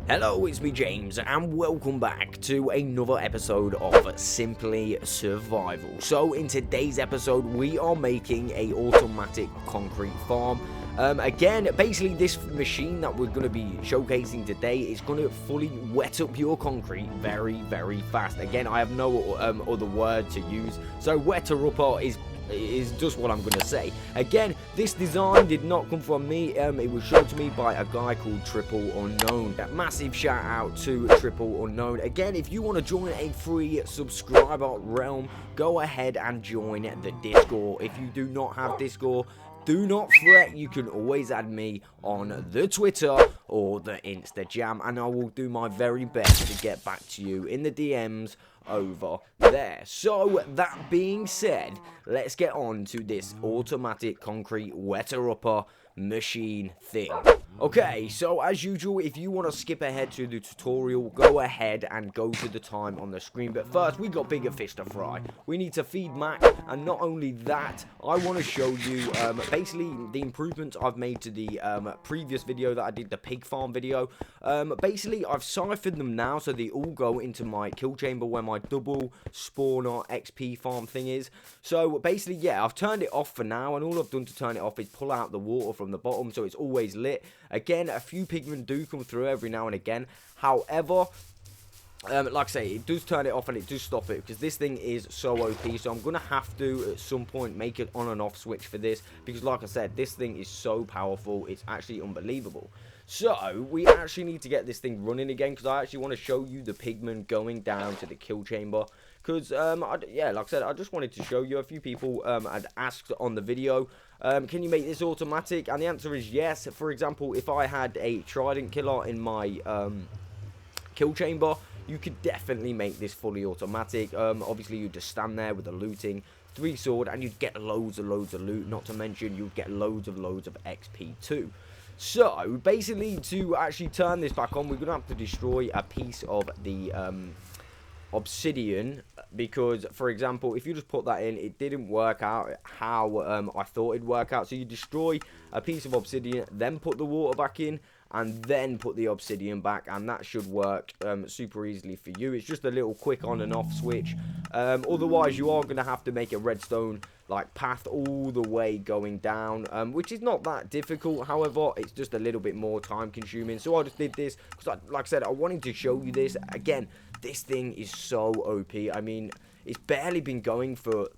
Hello, it's me James, and welcome back to another episode of Simply Survival. So in today's episode, we are making a automatic concrete farm. Again, basically this machine that we're going to be showcasing today is going to fully wet up your concrete very, very fast. Again, I have no other word to use, so wetter upper is just what I'm going to say. Again, this design did not come from me. It was shown to me by a guy called Tripple. A massive shout out to Tripple. Again, if you want to join a free subscriber realm, go ahead and join the Discord. If you do not have Discord, do not fret, you can always add me on the Twitter or the InstaJam, and I will do my very best to get back to you in the DMs over there. So that being said, let's get on to this automatic concrete wetter upper machine thing. Okay, so as usual, if you want to skip ahead to the tutorial, go ahead and go to the time on the screen. But first, we got bigger fish to fry. We need to feed Mac, and not only that, I want to show you basically the improvements I've made to the previous video that I did, the pig farm video. Basically, I've siphoned them now, so they all go into my kill chamber where my double spawner XP farm thing is. So basically, yeah, I've turned it off for now, and all I've done to turn it off is pull out the water from the bottom, so it's always lit. Again, a few pigmen do come through every now and again. However, like I say, it does turn it off and it does stop it because this thing is so OP. So I'm going to have to, at some point, make an on and off switch for this because, like I said, this thing is so powerful. It's actually unbelievable. So we actually need to get this thing running again because I actually want to show you the pigmen going down to the kill chamber. Because, yeah, like I said, I just wanted to show you. A few people had asked on the video, can you make this automatic? And the answer is yes. For example, if I had a trident killer in my kill chamber, you could definitely make this fully automatic. Obviously, you just stand there with the looting 3 sword, and you'd get loads of loot. Not to mention, you'd get loads of XP too. So, basically, to actually turn this back on, we're going to have to destroy a piece of the obsidian, because for example, if you just put that in, it didn't work out how I thought it'd work out. So you destroy a piece of obsidian, then put the water back in, and then put the obsidian back, and that should work super easily for you. It's just a little quick on and off switch. Otherwise, you are going to have to make a redstone like path all the way going down, which is not that difficult. However, it's just a little bit more time consuming. So I just did this because, like I said, I wanted to show you this. Again, this thing is so OP. I mean, it's barely been going for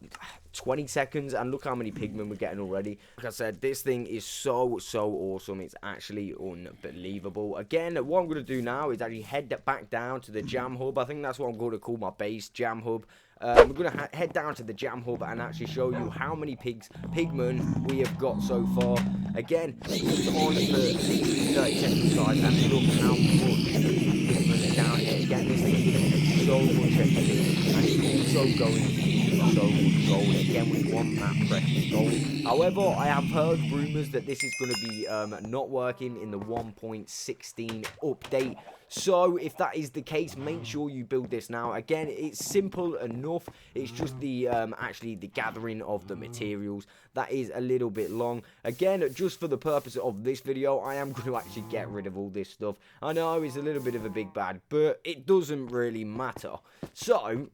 20 seconds, and look how many pigmen we're getting already. Like I said, this thing is so awesome. It's actually unbelievable. Again, what I'm going to do now is actually head back down to the jam hub. I think that's what I'm going to call my base, jam hub. We're going to head down to the jam hub and actually show you how many pigmen we have got so far. Again, it's on the 30-second side, and look how much pigmen down here. Again, this thing is going to take so much XP, and it's also going to be so much gold. Again, we want that precious gold. However, I have heard rumors that this is going to be not working in the 1.16 update. So if that is the case, make sure you build this now. Again, it's simple enough. It's just the actually the gathering of the materials that is a little bit long. Again, just for the purpose of this video, I am going to actually get rid of all this stuff. I know it's a little bit of a big bad, but it doesn't really matter. So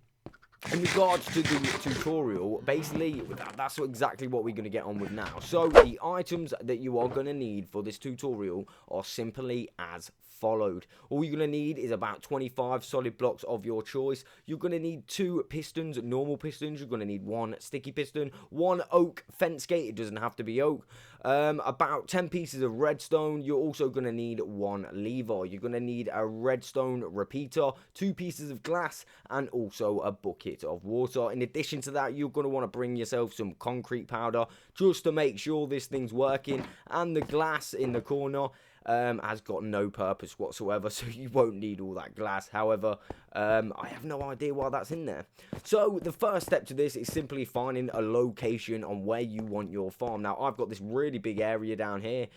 in regards to the tutorial, basically, that's exactly what we're going to get on with now. So, the items that you are going to need for this tutorial are simply as followed. All you're going to need is about 25 solid blocks of your choice. You're going to need 2 pistons, normal pistons. You're going to need 1 sticky piston, 1 oak fence gate. It doesn't have to be oak. About 10 pieces of redstone. You're also going to need 1 lever. You're going to need a redstone repeater, 2 pieces of glass, and also a bucket of water. In addition to that, you're going to want to bring yourself some concrete powder just to make sure this thing's working, and the glass in the corner has got no purpose whatsoever, so you won't need all that glass. However, I have no idea why that's in there. So the first step to this is simply finding a location on where you want your farm. Now, I've got this really big area down here.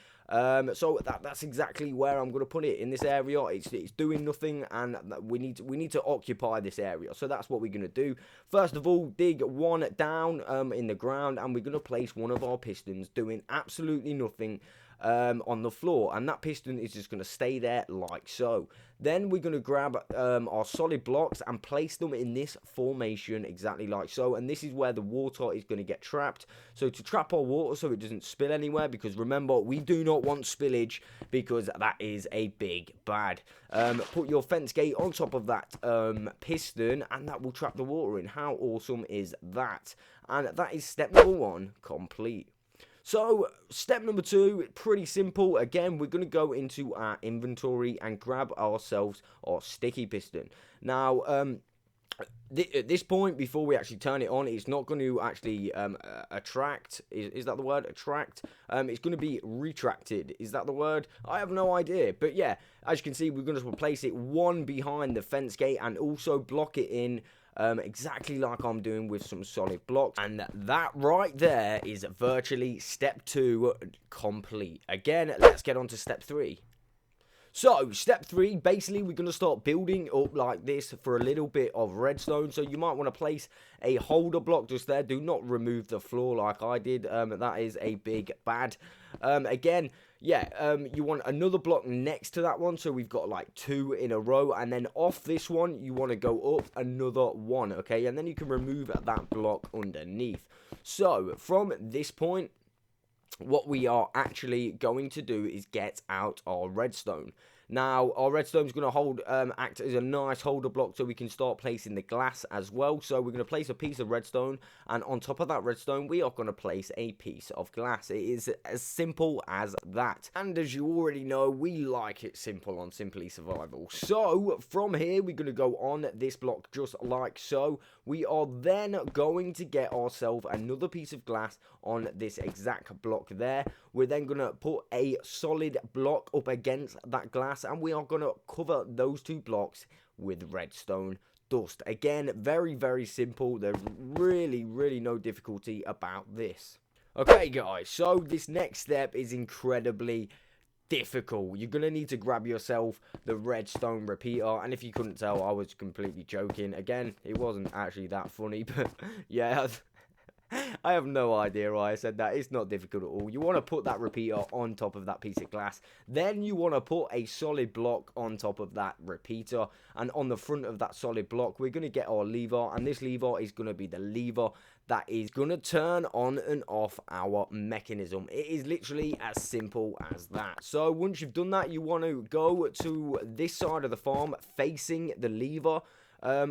So that's exactly where I'm going to put it, in this area. It's doing nothing, and we need to occupy this area. So that's what we're going to do. First of all, dig 1 down in the ground, and we're going to place one of our pistons doing absolutely nothing on the floor, and that piston is just going to stay there like so. Then we're going to grab our solid blocks and place them in this formation exactly like so, and this is where the water is going to get trapped. So to trap our water so it doesn't spill anywhere, because remember, we do not want spillage, because that is a big bad. Put your fence gate on top of that piston, and that will trap the water in. How awesome is that? And that is step number 1 complete. So, step number 2, pretty simple. Again, we're going to go into our inventory and grab ourselves our sticky piston. Now, at this point, before we actually turn it on, it's not going to actually attract. Is that the word? Attract? It's going to be retracted. Is that the word? I have no idea. But yeah, as you can see, we're going to place it one behind the fence gate and also block it in exactly like I'm doing with some solid blocks. And that right there is virtually step 2 complete. Again, let's get on to step 3. So, step 3, basically, we're going to start building up like this for a little bit of redstone. So, you might want to place a holder block just there. Do not remove the floor like I did. That is a big bad. Again, yeah, you want another block next to that one. So, we've got like 2 in a row. And then off this one, you want to go up another 1, okay? And then you can remove that block underneath. So, from this point, what we are actually going to do is get out our redstone. Now, our redstone is going to act as a nice holder block so we can start placing the glass as well. So we're going to place a piece of redstone, and on top of that redstone, we are going to place a piece of glass. It is as simple as that. And as you already know, we like it simple on Simply Survival. So from here, we're going to go on this block just like so. We are then going to get ourselves another piece of glass on this exact block there. We're then going to put a solid block up against that glass, and we are going to cover those 2 blocks with redstone dust. Again, very, very simple. There's really, really no difficulty about this. Okay, guys, so this next step is incredibly difficult. You're going to need to grab yourself the redstone repeater, and if you couldn't tell, I was completely joking. Again, it wasn't actually that funny, but yeah, I have no idea why I said that. It's not difficult at all. You want to put that repeater on top of that piece of glass. Then you want to put a solid block on top of that repeater. And on the front of that solid block, we're going to get our lever. And this lever is going to be the lever that is going to turn on and off our mechanism. It is literally as simple as that. So once you've done that, you want to go to this side of the farm facing the lever.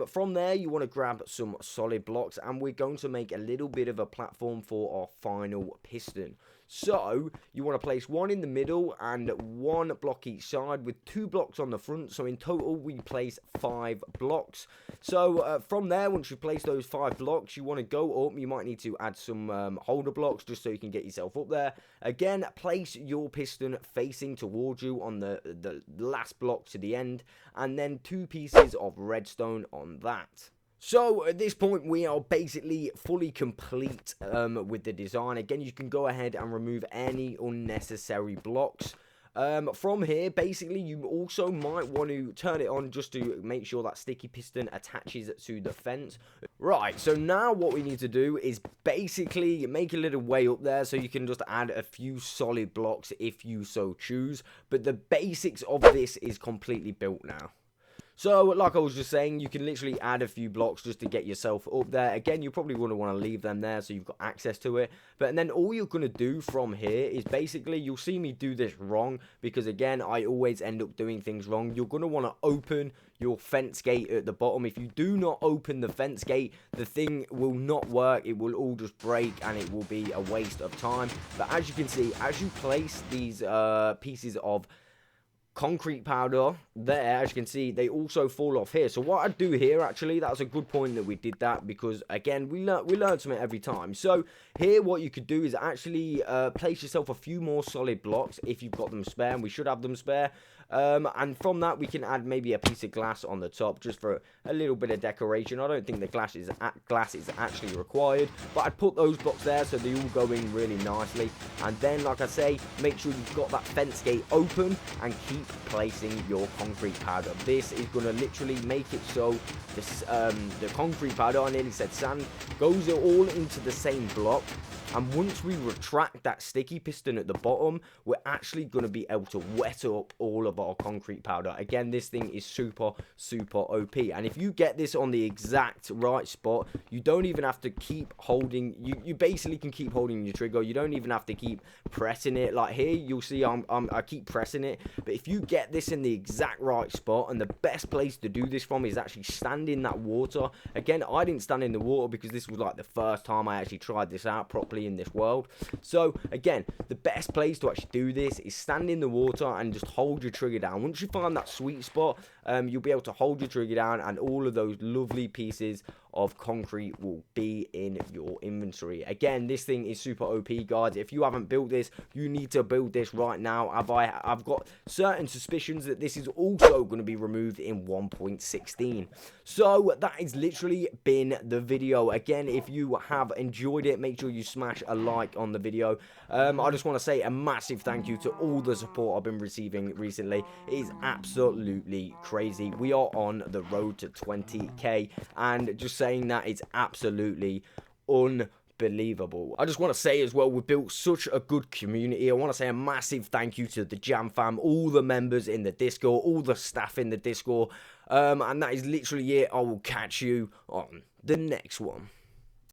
From there, you want to grab some solid blocks, and we're going to make a little bit of a platform for our final piston. So, you want to place 1 in the middle and 1 block each side with 2 blocks on the front. So, in total, we place 5 blocks. So, from there, once you place those 5 blocks, you want to go up. You might need to add some holder blocks just so you can get yourself up there. Again, place your piston facing towards you on the last block to the end. And then 2 pieces of redstone on that. So, at this point, we are basically fully complete with the design. Again, you can go ahead and remove any unnecessary blocks. From here, basically, you also might want to turn it on just to make sure that sticky piston attaches to the fence. Right, so now what we need to do is basically make a little way up there so you can just add a few solid blocks if you so choose. But the basics of this is completely built now. So, like I was just saying, you can literally add a few blocks just to get yourself up there. Again, you probably wouldn't want to leave them there so you've got access to it. But and then all you're going to do from here is basically, you'll see me do this wrong because, again, I always end up doing things wrong. You're going to want to open your fence gate at the bottom. If you do not open the fence gate, the thing will not work. It will all just break and it will be a waste of time. But as you can see, as you place these pieces of concrete powder there, as you can see, they also fall off here. So what I'd do here, actually, that's a good point that we did that, because again, we learn something every time. So here, what you could do is actually place yourself a few more solid blocks if you've got them spare, and we should have them spare. And from that, we can add maybe a piece of glass on the top just for a little bit of decoration. I don't think the glass is actually required, but I'd put those blocks there so they all go in really nicely. And then, like I say, make sure you've got that fence gate open and keep placing your concrete powder. This is going to literally make it so this, the concrete powder, I nearly said sand, goes all into the same block. And once we retract that sticky piston at the bottom, we're actually going to be able to wet up all of our concrete powder. Again, this thing is super OP. And if you get this on the exact right spot, you don't even have to keep holding, you basically can keep holding your trigger. You don't even have to keep pressing it. Like here, you'll see I keep pressing it. But if you get this in the exact right spot, and the best place to do this from is actually stand in that water. Again, I didn't stand in the water because this was like the first time I actually tried this out properly in this world. So again, the best place to actually do this is stand in the water and just hold your trigger down. Once you find that sweet spot, you'll be able to hold your trigger down, and all of those lovely pieces of concrete will be in your inventory. Again, this thing is super OP, guys. If you haven't built this, you need to build this right now. I've got certain suspicions that this is also going to be removed in 1.16. So that has literally been the video. Again, if you have enjoyed it, make sure you smash a like on the video. I just want to say a massive thank you to all the support I've been receiving recently. It is absolutely crazy. We are on the road to 20k, and just saying that, it's absolutely unbelievable. I just want to say as well, we've built such a good community. I want to say a massive thank you to the Jam fam, all the members in the Discord, all the staff in the Discord, and that is literally it. I will catch you on the next one.